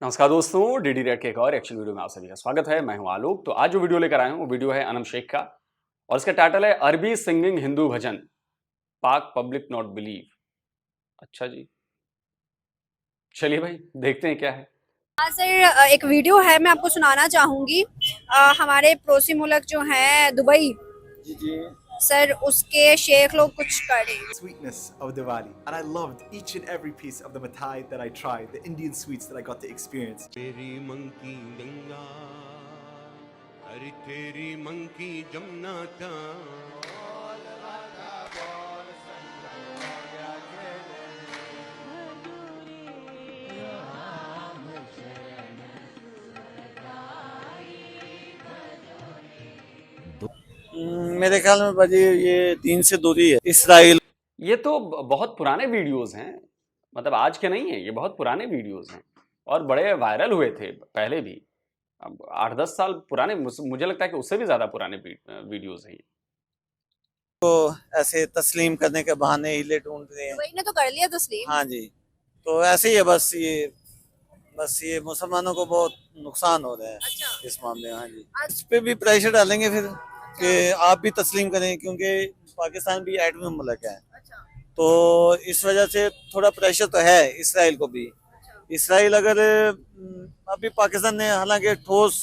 नमस्कार दोस्तों, DD red के एक और एक्शन वीडियो में आप सभी का स्वागत है। मैं हूं आलोक। तो आज जो वीडियो लेकर आया हूं वो वीडियो है अनम शेख का और इसका टाइटल है अरबी सिंगिंग हिंदू भजन पाक पब्लिक नॉट बिलीव। अच्छा जी, चलिए भाई देखते हैं क्या है। हाँ सर, एक वीडियो है, मैं आपको सुनाना चाहूँगी। हमारे पड़ोसी मुल्क जो है दुबई, जी जी। सर उसके शेख लोग कुछ कर रहे हैं। Sweetness of Diwali, and I loved each and every piece of the mithai that I tried, the Indian sweets that I got to experience. तेरी मंकी गंगा, अरे तेरी मंकी जमुना था। मेरे ख्याल में भाजी ये दीन से दूरी है। इसराइल ये तो बहुत पुराने वीडियोज हैं, मतलब आज के नहीं है, ये बहुत पुराने वीडियोज हैं और बड़े वायरल हुए थे पहले भी। अब 8-10 साल पुराने, मुझे लगता है कि उससे भी ज्यादा पुराने वीडियोज हैं ये। को ऐसे तस्लीम करने के बहाने हिले ढूंढ रहे हैं। दुबई ने तो कर लिया तस्लीम। हाँ जी, तो ऐसे ही है। बस ये मुसलमानों को बहुत नुकसान हो रहा है अच्छा। इस मामले में। हाँ जी, इस पे भी प्रेशर डालेंगे फिर कि आप भी तस्लीम करें, क्योंकि पाकिस्तान भी एटमी मुल्क है। अच्छा। तो इस वजह से थोड़ा प्रेशर तो है इसराइल को भी। इसराइल अगर अभी पाकिस्तान ने हालांकि ठोस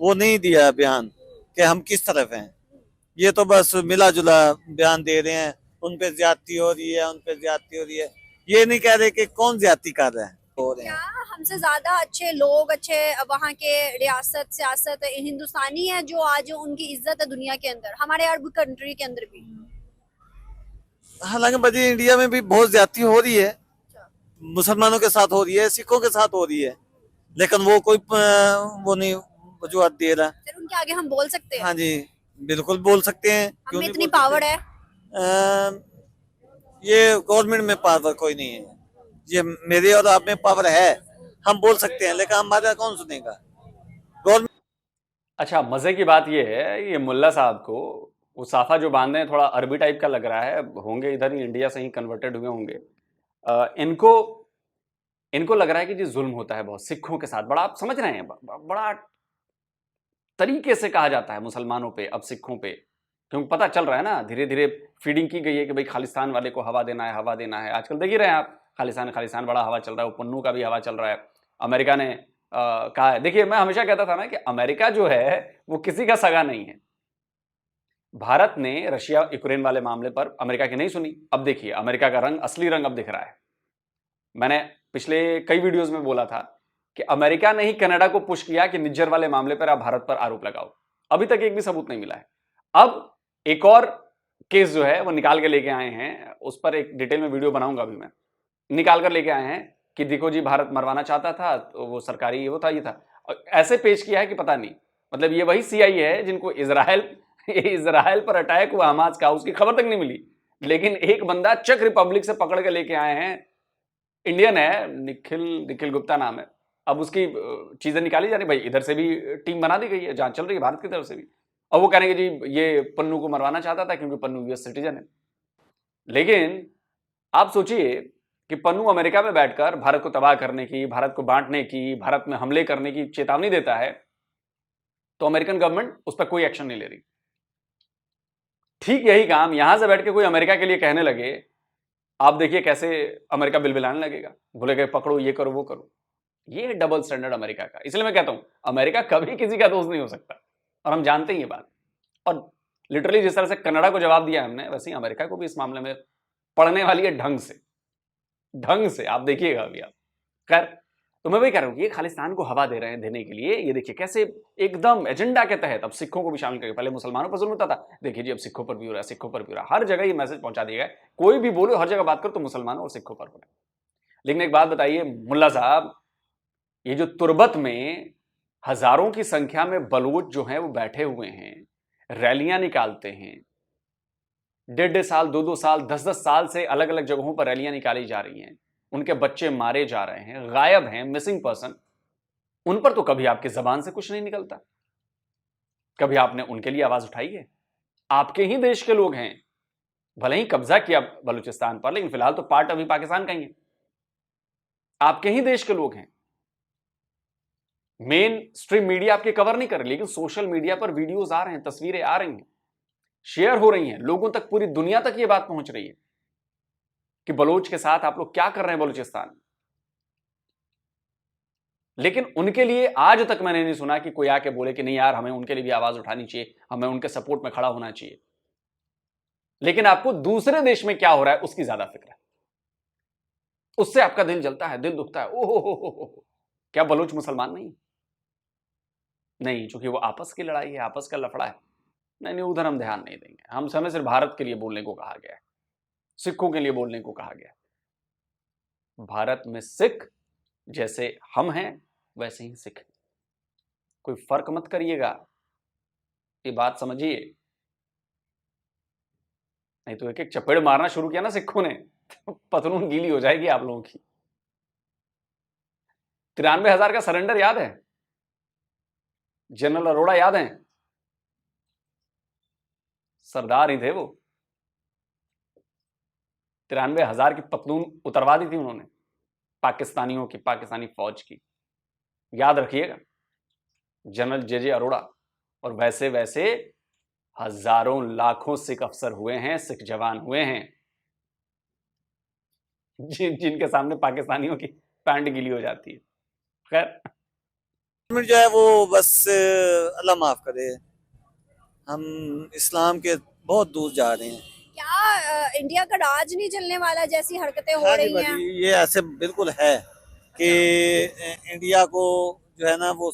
वो नहीं दिया बयान कि हम किस तरफ हैं, ये तो बस मिला जुला बयान दे रहे हैं। उन पे ज्यादती हो रही है, उन पे ज्यादती हो रही है, ये नहीं कह रहे कि कौन ज्यादती कर रहा है। हो रहे क्या हैं हमसे ज्यादा अच्छे लोग, अच्छे वहाँ के रियासत सियासत हिंदुस्तानी है जो आज उनकी इज्जत है दुनिया के अंदर, हमारे अरब कंट्री के अंदर भी। हालांकि बड़ी इंडिया में भी बहुत ज्यादती हो रही है, मुसलमानों के साथ हो रही है, सिखों के साथ हो रही है, लेकिन वो कोई वो नहीं वजूहत दे रहा। फिर उनके आगे हम बोल सकते हैं? हाँ जी, बिल्कुल बोल सकते हैं। हम क्यों में नहीं इतनी बोल पावर सकते? है। ये गवर्नमेंट में पावर कोई नहीं है, ये मेरे और आप में पावर है। हम बोल सकते हैं, लेकिन हमारा कौन सुनेगा? गवर्नमेंट। अच्छा, मजे की बात ये है, ये मुल्ला साहब को वो साफा जो बांधे हैं थोड़ा अरबी टाइप का लग रहा है, होंगे इधर ही इंडिया से ही कन्वर्टेड हुए होंगे। इनको इनको लग रहा है कि जी जुल्म होता है बहुत सिखों के साथ, बड़ा आप समझ रहे हैं, बड़ा तरीके से कहा जाता है मुसलमानों पे, अब सिखों पे, क्योंकि पता चल रहा है ना, धीरे धीरे फीडिंग की गई है कि भाई खालिस्तान वाले को हवा देना है, हवा देना है। आजकल देख ही रहे हैं आप, खालिस्तान खालिस्तान बड़ा हवा चल रहा है, वो पन्नू का भी हवा चल रहा है। अमेरिका ने कहा है, देखिए मैं हमेशा कहता था ना कि अमेरिका जो है वो किसी का सगा नहीं है। भारत ने रशिया यूक्रेन वाले मामले पर अमेरिका की नहीं सुनी। अब देखिए अमेरिका का रंग, असली रंग अब दिख रहा है। मैंने पिछले कई वीडियोस में बोला था कि अमेरिका ने ही कनाडा को पुश किया कि निज्जर वाले मामले पर आप भारत पर आरोप लगाओ। अभी तक एक भी सबूत नहीं मिला है। अब एक और केस जो है वो निकाल के लेके आए हैं, उस पर एक डिटेल में वीडियो बनाऊंगा अभी मैं। निकाल कर लेके आए हैं कि देखो जी भारत मरवाना चाहता था, तो वो सरकारी वो था, ये था, और ऐसे पेश किया है कि पता नहीं, मतलब ये वही सीआई है जिनको इजराइल पर अटैक हुआ हमास का, उसकी खबर तक नहीं मिली, लेकिन एक बंदा चेक रिपब्लिक से पकड़ के लेके आए हैं। इंडियन है, निखिल गुप्ता नाम है। अब उसकी चीजें निकाली जा रही, भाई इधर से भी टीम बना दी गई है, जांच चल रही है भारत की तरफ से भी। और वो कहेंगे जी ये पन्नू को मरवाना चाहता था क्योंकि पन्नू यूएस सिटीजन है। लेकिन आप सोचिए कि पन्नू अमेरिका में बैठकर भारत को तबाह करने की, भारत को बांटने की, भारत में हमले करने की चेतावनी देता है, तो अमेरिकन गवर्नमेंट उस पर कोई एक्शन नहीं ले रही। ठीक यही काम यहां से बैठ के कोई अमेरिका के लिए कहने लगे, आप देखिए कैसे अमेरिका बिलबिलाने लगेगा, बोलेगा पकड़ो, ये करो, वो करो। ये है डबल स्टैंडर्ड अमेरिका का। इसलिए मैं कहता हूं अमेरिका कभी किसी का दोस्त नहीं हो सकता, और हम जानते हैं ये बात। और लिटरली जिस तरह से कनाडा को जवाब दिया हमने, वैसे ही अमेरिका को भी इस मामले में पड़ने वाली है ढंग से आप देखिएगा अभी आप। खैर, तो मैं वही कह रहा हूं कि ये खालिस्तान को हवा दे रहे हैं देने के लिए। ये देखिए कैसे एकदम एजेंडा के तहत अब सिखों को भी शामिल करके, पहले मुसलमानों पर जुल्म होता था, देखिए जी अब सिखों पर भी हो रहा है, सिखों पर भी हो रहा है। हर जगह ये मैसेज पहुंचा दिया गया, कोई भी बोलो हर जगह बात करो तो मुसलमानों और सिखों पर हो रहा है। लेकिन एक बात बताइए मुल्ला साहब, ये जो तुर्बत में हजारों की संख्या में बलूच जो हैं वो बैठे हुए हैं, रैलियां निकालते हैं, 1.5 साल 2-2 साल 10-10 साल से अलग अलग जगहों पर रैलियां निकाली जा रही हैं, उनके बच्चे मारे जा रहे हैं, गायब हैं, मिसिंग पर्सन, उन पर तो कभी आपकी जबान से कुछ नहीं निकलता। कभी आपने उनके लिए आवाज उठाई है? आपके ही देश के लोग हैं, भले ही कब्जा किया बलूचिस्तान पर, लेकिन फिलहाल तो पार्ट अभी पाकिस्तान का ही है। आपके ही देश के लोग हैं, मेन स्ट्रीम मीडिया आपकी कवर नहीं कर रही, लेकिन सोशल मीडिया पर वीडियोस आ रहे हैं, तस्वीरें आ रही हैं, शेयर हो रही हैं, लोगों तक, पूरी दुनिया तक ये बात पहुंच रही है कि बलोच के साथ आप लोग क्या कर रहे हैं बलूचिस्तान में। लेकिन उनके लिए आज तक मैंने नहीं सुना कि कोई आके बोले कि नहीं यार, हमें उनके लिए भी आवाज उठानी चाहिए, हमें उनके सपोर्ट में खड़ा होना चाहिए। लेकिन आपको दूसरे देश में क्या हो रहा है उसकी ज्यादा फिक्र है, उससे आपका दिल जलता है, दिल दुखता है। ओहो हो, क्या बलूच मुसलमान नहीं? नहीं, चूंकि वो आपस की लड़ाई है, आपस का लफड़ा है, नहीं उधर हम ध्यान नहीं देंगे। हम समय सिर्फ भारत के लिए बोलने को कहा गया है, सिखों के लिए बोलने को कहा गया है। भारत में सिख जैसे हम हैं वैसे ही सिख, कोई फर्क मत करिएगा, ये बात समझिए। नहीं तो एक एक चपेड़ मारना शुरू किया ना सिखों ने, तो पतलून गीली हो जाएगी आप लोगों की। 93,000 का सरेंडर याद है? जनरल अरोड़ा याद है? सरदार ही थे वो। 93,000 की पतलून उतरवा दी थी उन्होंने पाकिस्तानियों की, पाकिस्तानी फौज की, याद रखिएगा, जनरल जे अरोड़ा। और वैसे वैसे हजारों लाखों सिख अफसर हुए हैं, सिख जवान हुए हैं, जिनके सामने पाकिस्तानियों की पैंट गीली हो जाती है। खैर जो है वो बस अल्लाह माफ करे, हम इस्लाम के बहुत दूर जा रहे हैं। क्या इंडिया का राज नहीं चलने वाला जैसी हरकतें हो हाँ जी रही हैं? भाजी, ये ऐसे बिल्कुल है कि इंडिया को जो है ना वो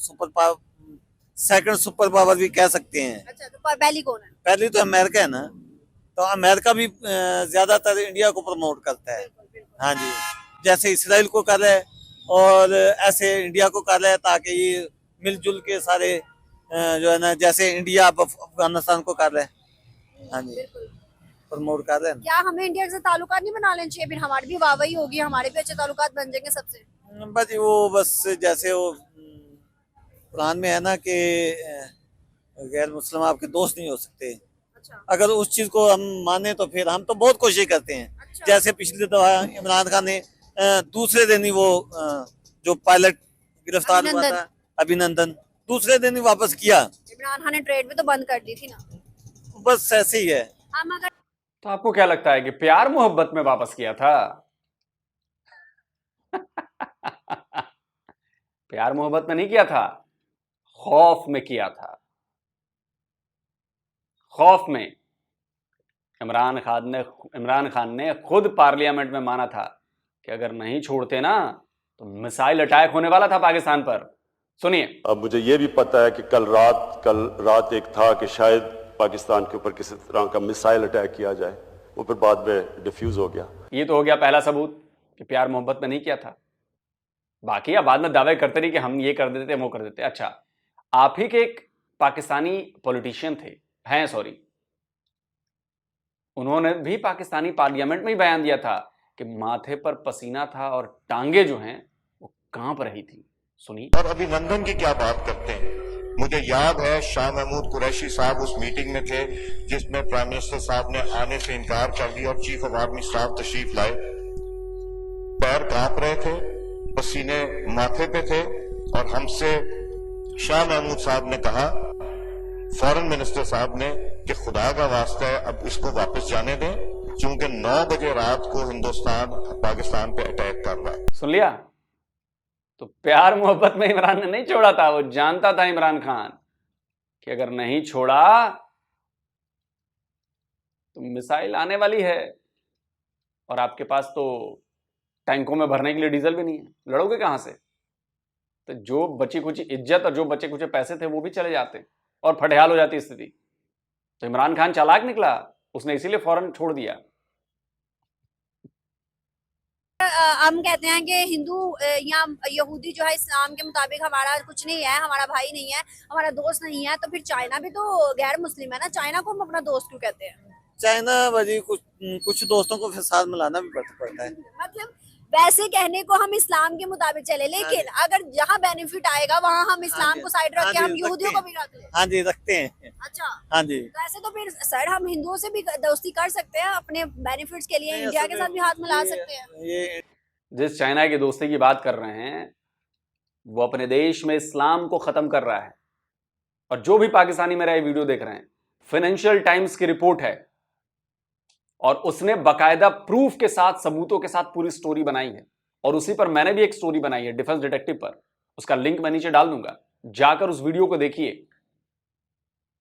सेकंड सुपर पावर भी कह सकते हैं। अच्छा, तो पहली कौन है? पहली तो अमेरिका है ना, तो अमेरिका भी ज्यादातर इंडिया को प्रमोट करता है। बिल्कुल, बिल्कुल। हाँ जी, जैसे इसराइल को कर रहा है और ऐसे इंडिया को कर रहा है, ताकि ये मिलजुल के सारे जो है ना, जैसे इंडिया अब अफगानिस्तान को कर रहा है। हाँ जी, प्रमोट कर रहे हैं। क्या हमें इंडिया से ताल्लुकात नहीं बना लेने चाहिए? फिर हमारी भी वाहवाही होगी, हमारे भी अच्छे ताल्लुकात बन जाएंगे सबसे। बस वो बस जैसे वो कुरान में है ना कि गैर मुस्लिम आपके दोस्त नहीं हो सकते। अच्छा, अगर उस चीज को हम माने तो फिर हम तो बहुत कोशिश करते हैं। अच्छा। जैसे पिछली दफा इमरान खान ने दूसरे दिन ही वो जो पायलट गिरफ्तार हुआ था, अभिनंदन, दूसरे दिन ही वापस किया। इमरान खान ने ट्रेड भी तो बंद कर दी थी ना। बस ऐसे ही है। हम अगर तो आपको क्या लगता है कि प्यार मोहब्बत में वापस किया था? प्यार मोहब्बत में नहीं किया था, खौफ में किया था। खौफ में इमरान खान ने खुद पार्लियामेंट में माना था कि अगर नहीं छोड़ते ना तो मिसाइल अटैक होने वाला था पाकिस्तान पर। सुनिए। अब मुझे यह भी पता है कि कल रात एक था कि शायद पाकिस्तान के ऊपर किसी तरह का मिसाइल अटैक किया जाए, वो फिर बाद में डिफ्यूज हो गया। ये तो हो गया पहला सबूत कि प्यार मोहब्बत में नहीं किया था। बाकी आप बाद में दावे करते रही कि हम ये कर देते, वो कर देते। अच्छा, आप ही के एक पाकिस्तानी पॉलिटिशियन हैं, उन्होंने भी पाकिस्तानी पार्लियामेंट में ही बयान दिया था कि माथे पर पसीना था और टांगे जो हैं वो कांप रही थी। सुनिए। और अभिनंदन की क्या बात करते हैं, मुझे याद है शाह महमूद कुरैशी साहब उस मीटिंग में थे जिसमें प्राइम मिनिस्टर साहब ने आने से इनकार कर दिया और चीफ ऑफ आर्मी स्टाफ तशरीफ लाए। पैर कांप रहे थे, पसीने माथे पे थे, और हमसे शाह महमूद साहब ने कहा, फॉरेन मिनिस्टर साहब ने, कि खुदा का वास्ता है अब इसको वापस जाने दें, क्योंकि 9 बजे रात को हिंदुस्तान पाकिस्तान पे अटैक कर रहा है। सुन लिया? तो प्यार मोहब्बत में इमरान ने नहीं छोड़ा था, वो जानता था इमरान खान कि अगर नहीं छोड़ा तो मिसाइल आने वाली है, और आपके पास तो टैंकों में भरने के लिए डीजल भी नहीं है, लड़ोगे कहां से? तो जो बची कुछ इज्जत और जो बचे कुछ पैसे थे वो भी चले जाते और फटहाल हो जाती स्थिति। तो इमरान खान चालाक निकला, उसने इसीलिए फौरन छोड़ दिया। हम कहते हैं कि हिंदू या यहूदी जो है इस्लाम के मुताबिक हमारा कुछ नहीं है, हमारा भाई नहीं है, हमारा दोस्त नहीं है, तो फिर चाइना भी तो गैर मुस्लिम है ना, चाइना को हम अपना दोस्त क्यों कहते हैं? चाइना भाजी कुछ दोस्तों को फिर साथ मिलाना भी पड़ता है। मतलब वैसे कहने को हम इस्लाम के मुताबिक चले, लेकिन अगर जहाँ बेनिफिट आएगा वहाँ हम इस्लाम को साइड रख के हम यहूदियों को भी रख लें। हाँ जी, रखते हैं। अच्छा, हाँ जी। तो ऐसे तो फिर सर हम हिंदुओं से भी दोस्ती कर सकते हैं अपने बेनिफिट्स के लिए, इंडिया के साथ भी हाथ मिला सकते हैं। जिस चाइना की दोस्ती की बात कर रहे हैं वो अपने देश में इस्लाम को खत्म कर रहा है। और जो भी पाकिस्तानी मेरा ये वीडियो देख रहे हैं, फाइनेंशियल टाइम्स की रिपोर्ट है और उसने बकायदा प्रूफ के साथ, सबूतों के साथ पूरी स्टोरी बनाई है। और उसी पर मैंने भी एक स्टोरी बनाई है डिफेंस डिटेक्टिव पर, उसका लिंक मैं नीचे डाल दूंगा, जाकर उस वीडियो को देखिए,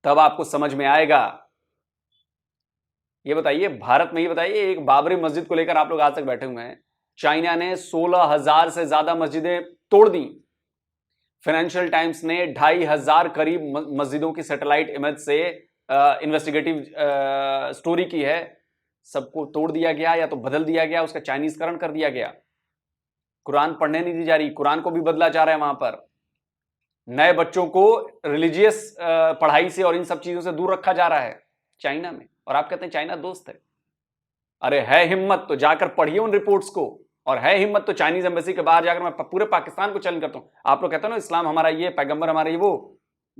तब आपको समझ में आएगा। ये बताइए, भारत में ये बताइए, एक बाबरी मस्जिद को लेकर आप लोग आज तक बैठे हुए हैं, चाइना ने 16,000 से ज्यादा मस्जिदें तोड़ दी। फाइनेंशियल टाइम्स ने 2,500 करीब मस्जिदों की सैटेलाइट इमेज से इन्वेस्टिगेटिव स्टोरी की है। सबको तोड़ दिया गया या तो बदल दिया गया, उसका चाइनीजकरण कर दिया गया। कुरान पढ़ने नहीं दी जा रही, कुरान को भी बदला जा रहा है। वहां पर नए बच्चों को रिलीजियस पढ़ाई से और इन सब चीजों से दूर रखा जा रहा है चाइना में। और आप कहते हैं चाइना दोस्त है। अरे है हिम्मत तो जाकर पढ़िए उन रिपोर्ट्स को, और है हिम्मत तो चाइनीज एम्बेसी के बाहर जाकर मैं पूरे पाकिस्तान को चैलेंज करता हूं। आप लोग कहते हैं ना इस्लाम हमारा ये, पैगंबर हमारा ये, वो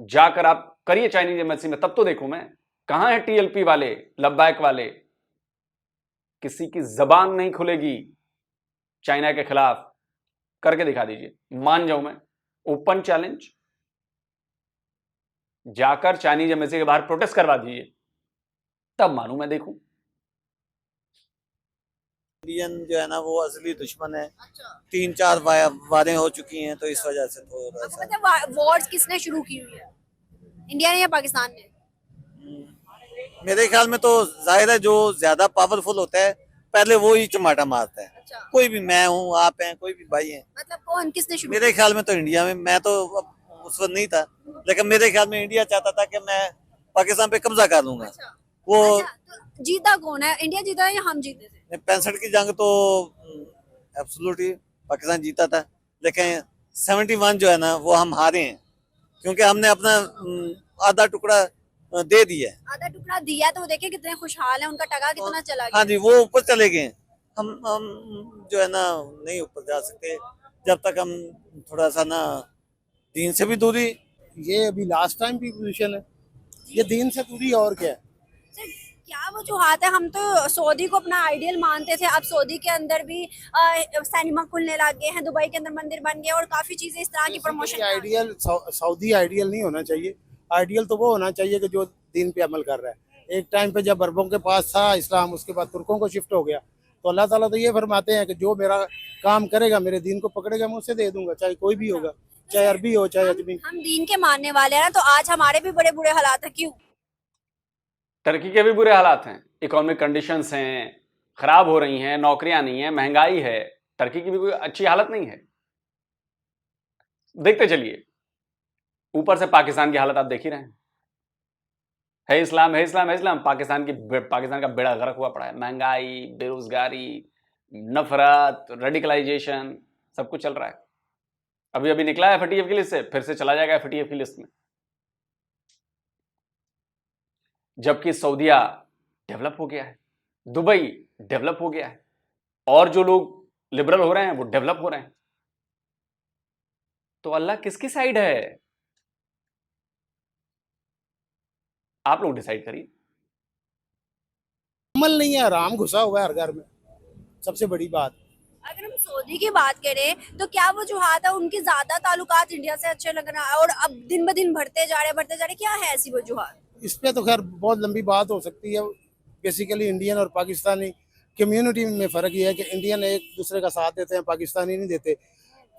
जाकर आप करिए चाइनीज एम्बेसी में, तब तो देखो मैं कहां है टीएलपी वाले, लब्बैक वाले। किसी की जबान नहीं खुलेगी चाइना के खिलाफ। करके दिखा दीजिए, मान जाऊं मैं, ओपन चैलेंज। जाकर चाइनीज एम्बेसी के बाहर प्रोटेस्ट करवा दीजिए, तब मानू मैं, देखूं। इंडियन जो है ना वो असली दुश्मन है। 3-4 वारें हो चुकी हैं, तो इस वजह से थोड़ा आपको सा पता है वॉर्स किसने शुरू की हुई है, इंडिया ने या पाकिस्तान ने? मेरे ख्याल में तो जाहिर है जो ज्यादा पावरफुल होता है पहले वो ही चमाटा मारता है। अच्छा, कोई भी, मैं हूँ, आप हैं, कोई भी भाई हैं। मतलब कौन, किसने शुरू मेरे ख्याल में तो इंडिया में, मैं तो उस वक्त नहीं था, लेकिन मेरे ख्याल में इंडिया चाहता था कि मैं पाकिस्तान पे कब्जा कर लूंगा। अच्छा, वो अच्छा, तो जीता कौन है, इंडिया जीता है या हम जीते थे? 65 की जंग तो एब्सोल्युटली पाकिस्तान जीता था, लेकिन 71 जो है ना वो हम हारे हैं, क्योंकि हमने अपना आधा टुकड़ा दे दिया है। आधा टुकड़ा दिया, तो वो देखिए कितने खुशहाल है, उनका टका कितना चला गया। हाँ जी, वो ऊपर चले गए। हम जो है ना नहीं ऊपर जा सकते जब तक हम थोड़ा सा ना दीन से भी दूरी। ये अभी लास्ट टाइम की पोजीशन है, ये दीन से दूरी और क्या है। सर, क्या वजूहात है? हम तो सऊदी को अपना आइडियल मानते थे, अब सऊदी के अंदर भी सिनेमा खुलने लग गए हैं, दुबई के अंदर मंदिर बन गए और काफी चीजें इस तरह की प्रमोशन। आइडियल सऊदी आइडियल नहीं होना चाहिए। आइडियल तो वो होना चाहिए कि जो दीन पे अमल कर रहा है। एक टाइम पे जब अरबों के पास था इस्लाम, उसके बाद तुर्कों को शिफ्ट हो गया, तो अल्लाह ताला तो ये फरमाते हैं कि जो मेरा काम करेगा, मेरे दीन को पकड़ेगा, मैं उसे दे दूंगा, चाहे कोई भी होगा, चाहे अरबी हो चाहे अजमी। हम दीन के मानने वाले हैं ना, तो आज हमारे भी बड़े बुरे हालात है। क्यों? टर्की के भी बुरे हालात हैं, इकोनॉमिक कंडीशंस हैं, खराब हो रही हैं, नौकरियां नहीं है, महंगाई है। टर्की की भी कोई अच्छी हालत नहीं है। देखते चलिए, ऊपर से पाकिस्तान की हालत आप देख ही रहे हैं। है इस्लाम, है इस्लाम, है इस्लाम, पाकिस्तान का बेड़ा गर्क हुआ पड़ा है। महंगाई, बेरोजगारी, नफरत, रेडिकलाइजेशन, सब कुछ चल रहा है। अभी अभी निकला है एफएटीएफ की लिस्ट से, फिर से चला जाएगा एफएटीएफ की लिस्ट में। जबकि सऊदीया डेवलप हो गया है, दुबई डेवलप हो गया है, और जो लोग लिबरल हो रहे हैं वो डेवलप हो रहे हैं। तो अल्लाह किसकी साइड है? आप लोग डिसाइड करिए। अमल नहीं है, आराम घुसा हुआ है हर घर में, सबसे बड़ी बात। अगर हम सऊदी की बात करें तो क्या वजूहात है? उनके ज्यादा ताल्लुकात इंडिया से अच्छे लग रहा है और अब दिन ब दिन बढ़ते जा रहे, क्या है ऐसी वजूहात? इस पे तो खैर बहुत लंबी बात हो सकती है। बेसिकली इंडियन और पाकिस्तानी कम्युनिटी में फ़र्क ये है कि इंडियन एक दूसरे का साथ देते हैं, पाकिस्तानी नहीं देते।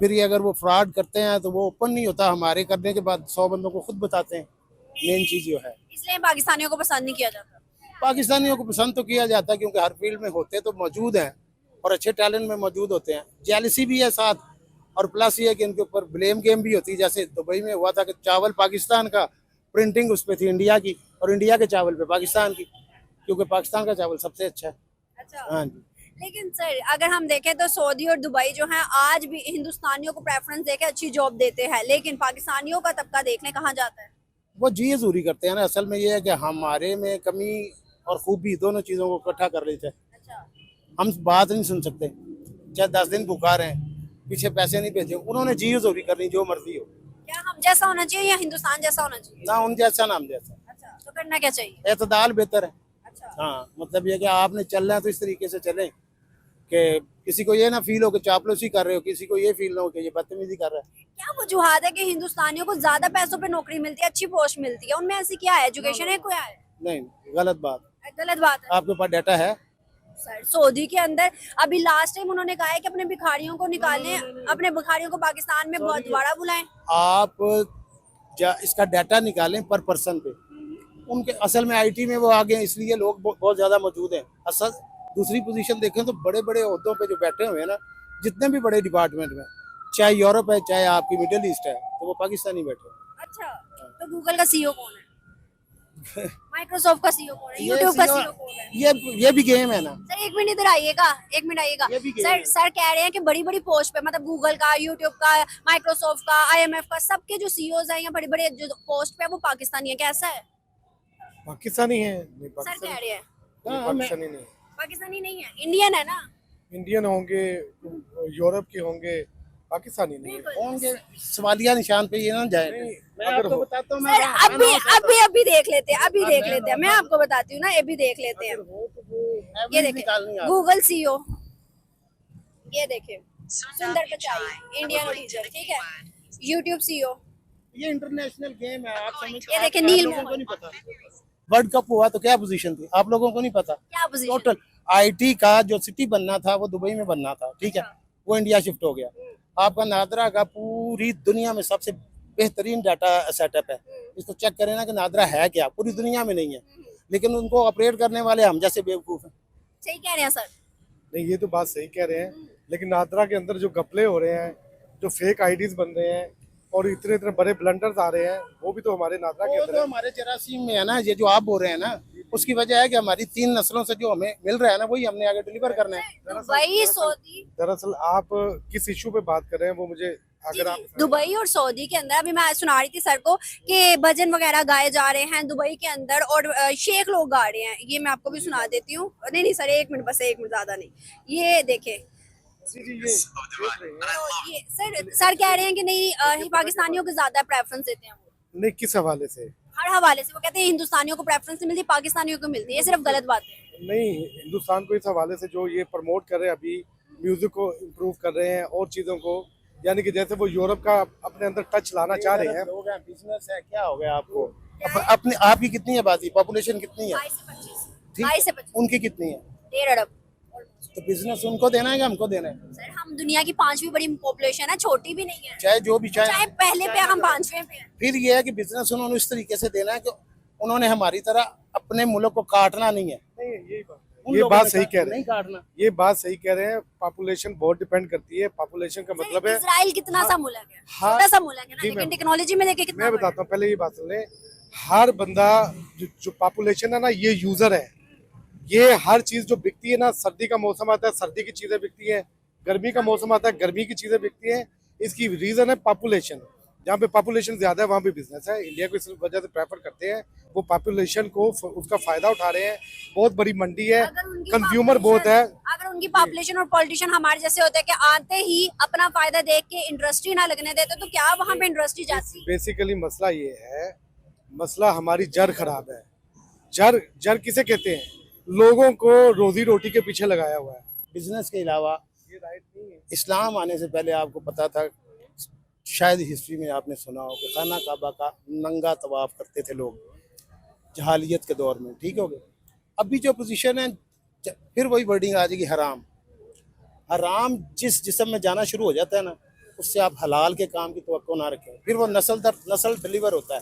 फिर ये अगर वो फ्रॉड करते हैं तो वो ओपन नहीं होता, हमारे करने के बाद 100 बंदों को खुद बताते हैं। मेन चीज़ जो है, इसलिए पाकिस्तानियों को पसंद नहीं किया जाता। पाकिस्तानियों को पसंद तो किया जाता है क्योंकि हर फील्ड में होते तो मौजूद हैं और अच्छे टैलेंट में मौजूद होते हैं। जेलसी भी है साथ, और प्लस ये है कि इनके ऊपर ब्लेम गेम भी होती है। जैसे दुबई में हुआ था कि चावल पाकिस्तान का, प्रिंटिंग उस पर थी इंडिया की, और इंडिया के चावल पे पाकिस्तान की, क्योंकि पाकिस्तान का चावल सबसे अच्छा है। अच्छा, हाँ जी। लेकिन सर अगर हम देखें तो सऊदी और दुबई जो है आज भी हिंदुस्तानियों को प्रेफरेंस देके अच्छी जॉब देते हैं, लेकिन पाकिस्तानियों का तबका देखने कहाँ जाता है? वो जी हजूरी करते हैं ना। असल में ये है कि हमारे में कमी और खूबी दोनों चीज़ों को इकट्ठा कर लेते हैं। अच्छा, हम बात नहीं सुन सकते, चाहे 10 दिन भूखा रहे, पीछे पैसे नहीं भेजे, उन्होंने जी हजूरी करनी, जो मर्जी हो। क्या हम जैसा होना चाहिए या हिंदुस्तान जैसा होना चाहिए? ना उन जैसा ना हम जैसा। अच्छा, तो करना क्या चाहिए? एतदाल बेहतर है। अच्छा, हाँ, मतलब ये कि आपने चलना है तो इस तरीके से चलें कि किसी को ये ना फील हो कि चापलूसी कर रहे हो, किसी को ये फील ना हो कि ये बदतमीजी कर रहा है। क्या वजूहत है कि हिंदुस्तानियों को ज्यादा पैसों पे नौकरी मिलती है, अच्छी पोस्ट मिलती है, उनमें ऐसी क्या है, एजुकेशन है क्या है? नहीं, गलत बात। गलत बात है आपके पास डाटा है? सर। सऊदी के अंदर अभी लास्ट टाइम उन्होंने कहा है कि अपने भिखारियों को निकालें, अपने भिखारियों को पाकिस्तान में बहुत दोबारा बुलाएं। आप इसका डाटा निकालें पर पर्सन पे। उनके असल में आईटी में वो आगे हैं, इसलिए लोग बहुत ज्यादा मौजूद हैं। असल दूसरी पोजीशन देखें तो बड़े बड़े ओहदों पे जो बैठे हुए हैं ना, जितने भी बड़े डिपार्टमेंट में, चाहे यूरोप है चाहे आपकी मिडिल ईस्ट है, तो वो पाकिस्तानी बैठे हैं। अच्छा, तो गूगल का सीईओ कौन है? माइक्रोसॉफ्ट का सीईओ कौन है? ये यूट्यूब का CEO सीईओ कौन है? ये भी गेम है ना। सर एक मिनट इधर आइएगा, एक मिनट आइएगा। ये भी गेम सर है। सर कह रहे हैं कि बड़ी बड़ी पोस्ट पे, मतलब गूगल का, यूट्यूब का, माइक्रोसॉफ्ट का, आईएमएफ का, सबके जो सीईओज हैं या बड़े बड़े जो पोस्ट पे है वो पाकिस्तानी है, कैसा है? पाकिस्तानी है नहीं, सर कह रहे हैं पाकिस्तानी नहीं, पाकिस्तानी नहीं है, इंडियन है ना। इंडियन होंगे, यूरोप के होंगे, पाकिस्तानी नहीं है। होंगे, सवालिया निशान पे ये ना जाए। मैं आपको बताता हूँ, सर अभी देख लेते हैं, अभी देख लेते हैं, मैं आपको बताती हूँ ना, अभी देख लेते हैं। ये देखिए गूगल सीईओ, ये देखिए सुंदर पिचाई, इंडियन ओरिजिन, ठीक है। यूट्यूब सीईओ, ये इंटरनेशनल गेम है, आप समझ। ये देखिए नील लोगों को मोहम्मद, नहीं पता। वर्ल्ड कप हुआ तो क्या पोजीशन थी, आप लोगों को नहीं पता। क्या पोजीशन? टोटल आईटी का जो सिटी बनना था वो दुबई में बनना था, ठीक है, वो इंडिया शिफ्ट हो गया। आपका नादरा का पूरी दुनिया में सबसे बेहतरीन डाटा सेटअप है। इसको चेक करें ना कि नादरा है क्या, पूरी दुनिया में नहीं है, लेकिन उनको ऑपरेट करने वाले हम जैसे बेवकूफ हैं। सही कह रहे हैं सर। नहीं, ये तो बात सही कह रहे हैं, लेकिन नादरा के अंदर जो घपले हो रहे हैं, जो फेक आईडीज बन रहे हैं और इतने इतने बड़े ब्लंडर्स आ रहे हैं, वो भी तो हमारे नादरा के वो अंदर तो है। हमारे जरासीम में है ना, ये जो आप बोल रहे हैं ना, उसकी वजह है कि हमारी 3 नस्लों से जो हमें मिल रहा है ना, वही हमने आगे डिलीवर करना है। दुबई, सऊदी, दरअसल आप किस इशू पे बात कर रहे हैं वो मुझे, अगर आप दुबई और सऊदी के अंदर, अभी मैं सुना रही थी सर को कि भजन वगैरह गाए जा रहे हैं दुबई के अंदर, और शेख लोग गा रहे हैं। ये मैं आपको भी सुना देती हूँ। नहीं सर, एक मिनट, बस एक मिनट, ज्यादा नहीं। ये देखे, जी ये देख रहे हैं। ये सर कह रहे हैं कि नहीं, पाकिस्तानियों को ज्यादा प्रेफरेंस देते हैं वो, नहीं, किस हवाले से? हर हवाले से। वो कहते हैं हिंदुस्तानियों को प्रेफरेंस नहीं मिलती, पाकिस्तानियों को मिलती है। ये सिर्फ गलत बात है। नहीं, हिंदुस्तान को इस हवाले से जो ये प्रमोट कर रहे हैं, अभी म्यूजिक को इम्प्रूव कर रहे हैं और चीज़ों को, यानी कि जैसे वो यूरोप का अपने अंदर टच लाना चाह रहे हैं। लोग हैं, बिजनेस है, क्या हो गया आपको? अपने आपकी कितनी आबादी, पॉपुलेशन कितनी है? 22 से 25, ठीक, 22 से 25, उनकी कितनी है? 1.5 अरब। तो बिजनेस उनको देना है कि हमको देना है? सर हम दुनिया की 5वीं बड़ी पॉपुलेशन है, छोटी भी नहीं है। चाहे जो भी, चाहे पहले पे हम 5वें पे हैं। फिर ये है कि बिजनेस उन्होंने इस तरीके से देना है कि उन्होंने हमारी तरह अपने मुल्क को काटना नहीं है। नहीं, उन ये लोगों बात ने सही कह रहे नहीं हैं, काटना। ये बात सही कह रहे हैं। पॉपुलेशन बहुत डिपेंड करती है। पॉपुलेशन का मतलब है, इजराइल कितना सा मुल्क है, हाँ, छोटा सा मुल्क है ना, जी, लेकिन मैं- टेक्नोलॉजी में देखे कितना मैं बड़ा है। बताता हूँ, पहले ये बात सुन लें। हर बंदा जो पॉपुलेशन है ना, ये यूजर है। ये हर चीज जो बिकती है ना, सर्दी का मौसम आता है, सर्दी की चीजें बिकती है, गर्मी का मौसम आता है, गर्मी की चीजें बिकती हैं। इसकी रीजन है पॉपुलेशन। जहाँ पे पॉपुलेशन ज्यादा है वहाँ पे बिजनेस है। इंडिया को इस वजह से प्रेफर करते हैं, वो पॉपुलेशन को उसका फायदा उठा रहे हैं। बहुत बड़ी मंडी है, अगर उनकी कंज्यूमर बहुत है। अगर उनकी पॉपुलेशन और पॉलिटिशियन हमारे जैसे होते हैं कि आते ही अपना फायदा देख के इंडस्ट्री ना लगने देते, तो क्या वहाँ पे इंडस्ट्री जाती? बेसिकली मसला ये है, मसला हमारी जड़ खराब है। जड़ किसे कहते हैं? लोगों को रोजी रोटी के पीछे लगाया हुआ है। बिजनेस के अलावा ये राइट नहीं है। इस्लाम आने से पहले आपको पता था, शायद हिस्ट्री में आपने सुना हो कि खाना काबा का नंगा तवाफ करते थे लोग जहालियत के दौर में, ठीक हो गया। अभी जो पोजीशन है, फिर वही वर्डिंग आ जाएगी, हराम। हराम जिस जिस्म में जाना शुरू हो जाता है ना, उससे आप हलाल के काम की तवक्को ना रखें, फिर वो नस्ल दर नस्ल डिलीवर होता है।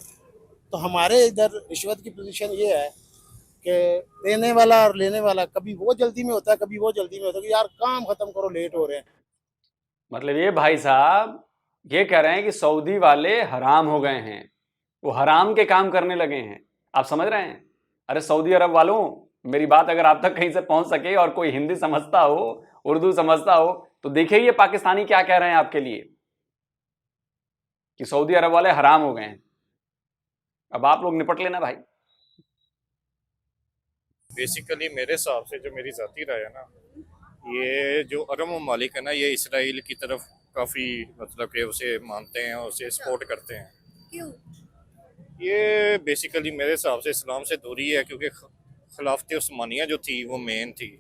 तो हमारे इधर रिश्वत की पोजीशन ये है कि देने वाला और लेने वाला कभी वो जल्दी में होता है, कभी वो जल्दी में होता है कि यार काम खत्म करो, लेट हो रहे हैं। मतलब ये भाई साहब ये कह रहे हैं कि सऊदी वाले हराम हो गए हैं, वो हराम के काम करने लगे हैं। आप समझ रहे हैं? अरे सऊदी अरब वालों, मेरी बात अगर आप तक कहीं से पहुंच सके और कोई हिंदी समझता हो, उर्दू समझता हो, तो देखिए ये पाकिस्तानी क्या कह रहे हैं आपके लिए कि सऊदी अरब वाले हराम हो गए हैं। अब आप लोग निपट लेना भाई। बेसिकली मेरे हिसाब से, जो मेरी ज़ाती राय है ना, ये जो अरब ममालिक है ना, ये इसराइल की तरफ काफ़ी मतलब कि उसे मानते हैं और उसे सपोर्ट करते हैं। क्यों? ये बेसिकली मेरे हिसाब से इस्लाम से दूरी है, क्योंकि खिलाफत उस्मानिया जो थी वो मेन थी।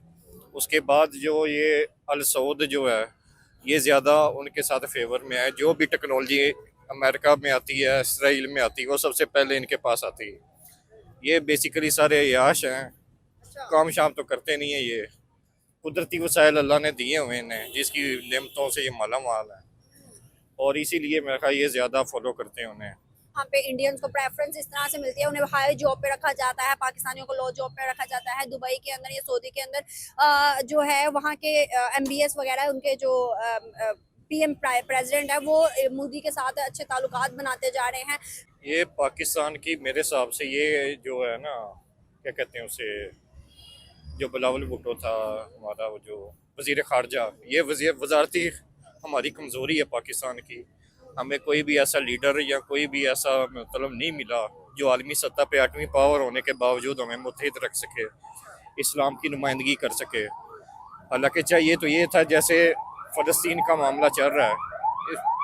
उसके बाद जो ये अल सऊद जो है ये ज़्यादा उनके साथ फेवर में है। जो भी टेक्नोलॉजी अमेरिका में आती है, इसराइल में आती है, वो सबसे पहले इनके पास आती है। ये बेसिकली सारे अयाश हैं, काम शाम तो करते नहीं है। ये कुदरती वसाइल अल्लाह ने दिए हुए इन्हें, जिसकी नेमतों से ये माला माल है, और इसीलिए मेरा ख्याल ये ज़्यादा फॉलो करते हैं उन्हें। वहाँ पे इंडियंस को प्रेफरेंस इस तरह से मिलती है, उन्हें हाई जॉब पे रखा जाता है, पाकिस्तानियों को लो जॉब पे रखा जाता है। दुबई के अंदर या सऊदी के अंदर जो है वहाँ के MBS वगैरह, उनके जो PM प्रेसिडेंट है वो मोदी के साथ अच्छे ताल्लुकात बनाते जा रहे हैं। ये पाकिस्तान की मेरे हिसाब से ये जो है ना, क्या कहते हैं उसे, जो बिलावल भुट्टो था हमारा, वो जो वज़ीर ख़ारजा, ये वज़ारती हमारी कमज़ोरी है पाकिस्तान की। हमें कोई भी ऐसा लीडर या कोई भी ऐसा मतलब नहीं मिला जो आलमी सतह पे 8वीं पावर होने के बावजूद हमें मुत्तहिद रख सके, इस्लाम की नुमाइंदगी कर सके। हालांकि चाहिए तो ये था, जैसे फ़लस्तीन का मामला चल रहा है,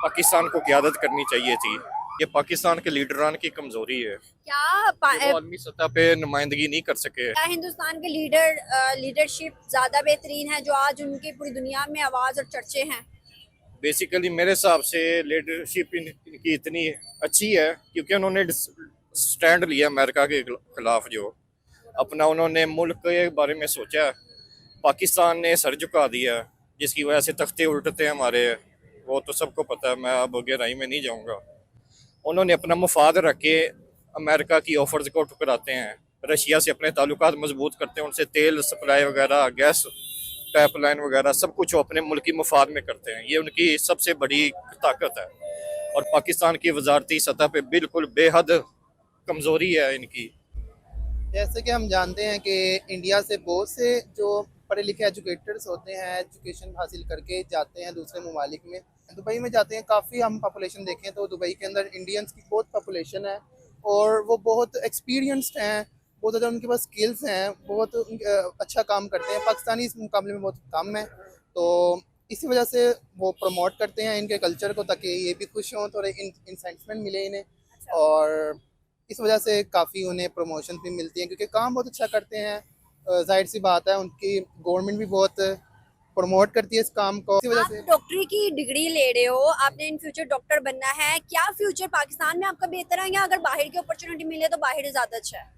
पाकिस्तान को क़यादत करनी चाहिए थी। ये पाकिस्तान के लीडरान की कमज़ोरी है, क्या आलमी सतह पे नुमाइंदगी नहीं कर सके। क्या हिंदुस्तान के लीडरशिप ज़्यादा बेहतरीन है, जो आज उनकी पूरी दुनिया में आवाज़ और चर्चे हैं? बेसिकली मेरे हिसाब से लीडरशिप इनकी इतनी अच्छी है क्योंकि उन्होंने स्टैंड लिया अमेरिका के खिलाफ, जो अपना उन्होंने मुल्क के बारे में सोचा। पाकिस्तान ने सर झुका दिया, जिसकी वजह से तख्ते उल्टते हैं हमारे, वो तो सबको पता है, मैं अब गहराई में नहीं जाऊंगा। उन्होंने अपना मुफाद रख के अमेरिका की ऑफर्स को ठुकराते हैं, रशिया से अपने ताल्लुकात मजबूत करते हैं, उनसे तेल सप्लाई वगैरह, गैस पाइपलाइन वगैरह सब कुछ वो अपने मुल्क की मुफाद में करते हैं। ये उनकी सबसे बड़ी ताकत है, और पाकिस्तान की वजारती सतह पे बिल्कुल बेहद कमज़ोरी है इनकी। जैसे कि हम जानते हैं कि इंडिया से बहुत से जो पढ़े लिखे एजुकेटर्स होते हैं, एजुकेशन हासिल करके जाते हैं दूसरे ममालिक में, दुबई में जाते हैं। काफ़ी हम पॉपुलेशन देखें तो दुबई के अंदर इंडियंस की बहुत पॉपुलेशन है, और वो बहुत एक्सपीरियंस्ड हैं, बहुत ज़्यादा उनके पास स्किल्स हैं, बहुत अच्छा काम करते हैं। पाकिस्तानी इस मुकाबले में बहुत कम है, तो इसी वजह से वो प्रमोट करते हैं इनके कल्चर को, ताकि ये भी खुश हों, थोड़े इंसेंटिवमेंट मिले इन्हें, और इस वजह से काफ़ी उन्हें प्रमोशन भी मिलती हैं, क्योंकि काम बहुत अच्छा करते हैं। जाहिर सी बात है, उनकी गवर्नमेंट भी बहुत प्रमोट करती है इस काम को। इसी वजह आप से डॉक्टरी की डिग्री ले रहे हो, आपने इन फ्यूचर डॉक्टर बनना है, क्या फ्यूचर पाकिस्तान में आपका बेहतर है, या अगर बाहर की अपॉर्चुनिटी मिले तो बाहर ज़्यादा अच्छा है?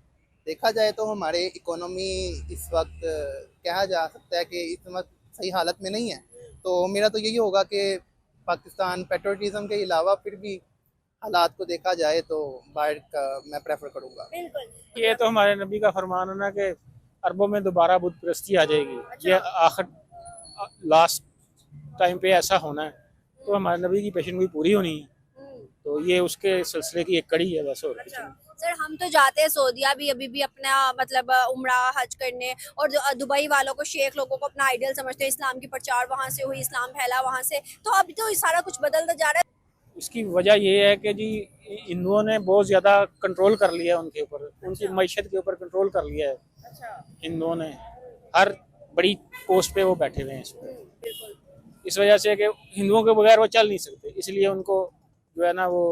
देखा जाए तो हमारे इकोनॉमी इस वक्त कहा जा सकता है कि इस वक्त सही हालत में नहीं है, तो मेरा तो यही होगा कि पाकिस्तान पेट्रोटिज्म के अलावा फिर भी हालात को देखा जाए तो बाहर का मैं प्रेफर करूँगा। बिल्कुल। ये तो हमारे नबी का फरमान है ना कि अरबों में दोबारा बुत परस्ती आ जाएगी। ये आखिर लास्ट टाइम पे ऐसा होना है, तो हमारे नबी की पेशन गोई पूरी होनी है, तो ये उसके सिलसिले की एक कड़ी है बस, और कुछ नहीं। सर, हम तो जाते हैं सऊदीया भी अभी भी अपना मतलब उम्रा हज करने, और दुबई वालों को, शेख लोगों को अपना आइडियल समझते हैं। इस्लाम की प्रचार वहाँ से हुई, इस्लाम फैला वहाँ से, तो अब तो सारा कुछ बदलता जा रहा है। इसकी वजह ये है कि जी हिंदुओं ने बहुत ज़्यादा कंट्रोल कर लिया है उनके ऊपर, उनकी मईशत के ऊपर कंट्रोल कर लिया है। हिंदुओं ने हर बड़ी पोस्ट पे वो बैठे हुए हैं इस वजह से कि हिंदुओं के बगैर वो चल नहीं सकते, इसलिए उनको जो है ना वो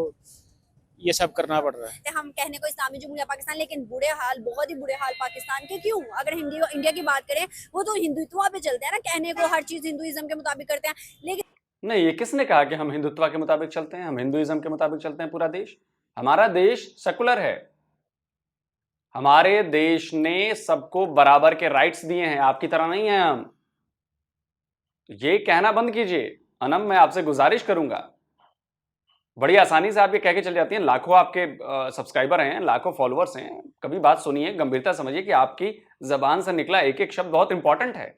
ये सब करना पड़ रहा है। हम कहने को इस्लामी जमहूरिया पाकिस्तान, लेकिन बुरे हाल, बहुत ही बुरे हाल पाकिस्तान के क्यों? अगर इंडिया की बात करें, वो तो हिंदुत्व पे चलते हैं ना, कहने को हर चीज़ हिंदुइज्म के मुताबिक करते हैं, लेकिन नहीं, ये किसने कहा कि हम हिंदुत्व के मुताबिक चलते हैं, हम हिंदुइज्म के मुताबिक चलते हैं? पूरा देश, हमारा देश सेकुलर है। हमारे देश ने सबको बराबर के राइट्स दिए हैं, आपकी तरह नहीं है हम। ये कहना बंद कीजिए। अनम, मैं आपसे गुजारिश करूंगा, बड़ी आसानी से आप ये कह के चल जाती हैं, लाखों आपके सब्सक्राइबर हैं, लाखों फॉलोअर्स हैं। कभी बात सुनिए, गंभीरता समझिए कि आपकी जबान से निकला एक एक शब्द बहुत इंपॉर्टेंट है,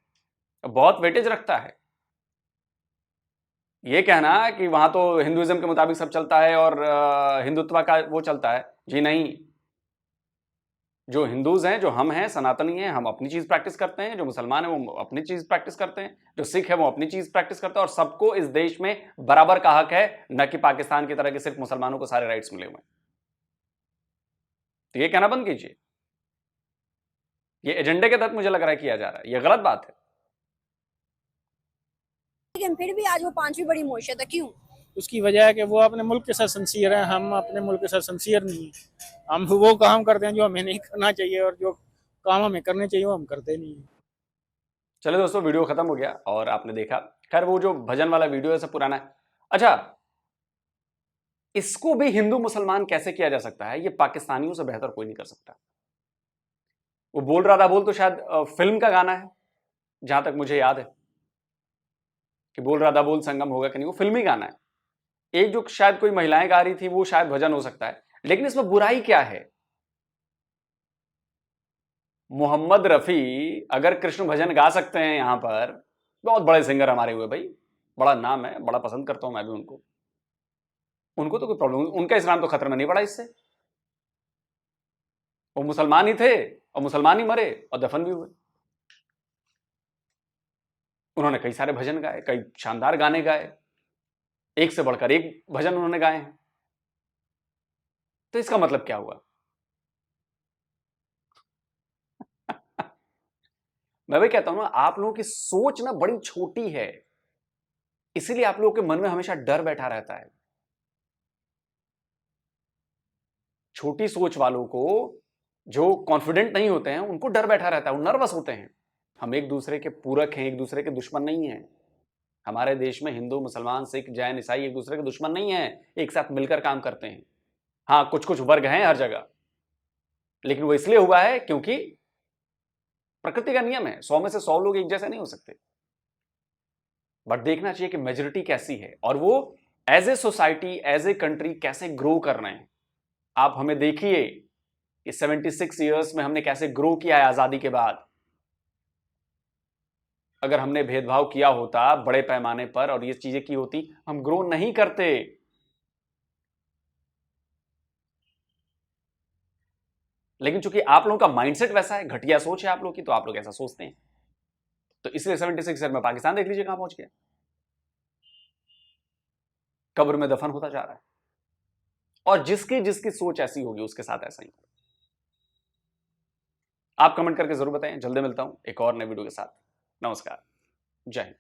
बहुत वेटेज रखता है। ये कहना कि वहां तो हिंदुइज्म के मुताबिक सब चलता है और हिंदुत्व का वो चलता है, जी नहीं। जो हिंदूज हैं, जो हम हैं, सनातनी हैं, हम अपनी चीज प्रैक्टिस करते हैं। जो मुसलमान हैं वो अपनी चीज प्रैक्टिस करते हैं। जो सिख है वो अपनी चीज प्रैक्टिस करते हैं, और सबको इस देश में बराबर का हक है, न कि पाकिस्तान की तरह के सिर्फ मुसलमानों को सारे राइट्स मिले हुए हैं। तो ये कहना बंद कीजिए। ये एजेंडे के तहत मुझे लग रहा है किया जा रहा है, ये गलत बात है। लेकिन फिर भी आज वो 5वीं बड़ी मईशत है, क्यों? उसकी वजह है कि वो अपने मुल्क के साथ सिंसियर हैं, हम अपने मुल्क के साथ सिंसियर नहीं हैं। हम वो काम करते हैं जो हमें नहीं करना चाहिए, और जो काम हमें करने चाहिए वो हम करते नहीं हैं। चलो दोस्तों, वीडियो खत्म हो गया और आपने देखा। खैर वो जो भजन वाला वीडियो है सब पुराना है। अच्छा, इसको भी हिंदू मुसलमान कैसे किया जा सकता है, ये पाकिस्तानियों से बेहतर कोई नहीं कर सकता। वो बोल रहा था, बोल तो शायद फिल्म का गाना है, जहां तक मुझे याद है कि बोल रहा था बोल संगम होगा कि नहीं, वो फिल्मी गाना है। एक जो शायद कोई महिलाएं गा रही थी वो शायद भजन हो सकता है, लेकिन इसमें बुराई क्या है? मोहम्मद रफी अगर कृष्ण भजन गा सकते हैं यहां पर, बहुत बड़े सिंगर हमारे हुए भाई, बड़ा नाम है, बड़ा पसंद करता हूं मैं भी उनको। उनको तो कोई प्रॉब्लम, उनका इस्लाम तो खतरे में नहीं पड़ा इससे। वो मुसलमान ही थे और मुसलमान ही मरे और दफन भी हुए। उन्होंने कई सारे भजन गाए, कई शानदार गाने गाए, एक से बढ़कर एक भजन उन्होंने गाए हैं। तो इसका मतलब क्या हुआ? मैं भी कहता हूं ना, आप लोगों की सोच ना बड़ी छोटी है, इसीलिए आप लोगों के मन में हमेशा डर बैठा रहता है। छोटी सोच वालों को, जो कॉन्फिडेंट नहीं होते हैं, उनको डर बैठा रहता है, वो नर्वस होते हैं। हम एक दूसरे के पूरक हैं, एक दूसरे के दुश्मन नहीं हैं। हमारे देश में हिंदू मुसलमान सिख जैन ईसाई एक दूसरे के दुश्मन नहीं है, एक साथ मिलकर काम करते हैं। हाँ, कुछ कुछ वर्ग हैं हर जगह, लेकिन वो इसलिए हुआ है क्योंकि प्रकृति का नियम है, 100 में से 100 लोग एक जैसे नहीं हो सकते। बट देखना चाहिए कि मेजोरिटी कैसी है और वो as a society, as a country कैसे ग्रो कर रहे हैं। आप हमें देखिए कि 76 ईयर्स में हमने कैसे ग्रो किया है आजादी के बाद। अगर हमने भेदभाव किया होता बड़े पैमाने पर और ये चीजें की होती, हम ग्रो नहीं करते। लेकिन चूंकि आप लोगों का माइंडसेट वैसा है, घटिया सोच है आप लोगों की, तो आप लोग ऐसा सोचते हैं, तो इसलिए 76 ईयर में पाकिस्तान देख लीजिए कहां पहुंच गया, कब्र में दफन होता जा रहा है। और जिसकी जिसकी सोच ऐसी होगी उसके साथ ऐसा ही। आप कमेंट करके जरूर बताएं। जल्दी मिलता हूं एक और नए वीडियो के साथ। नमस्कार, जय हिंद।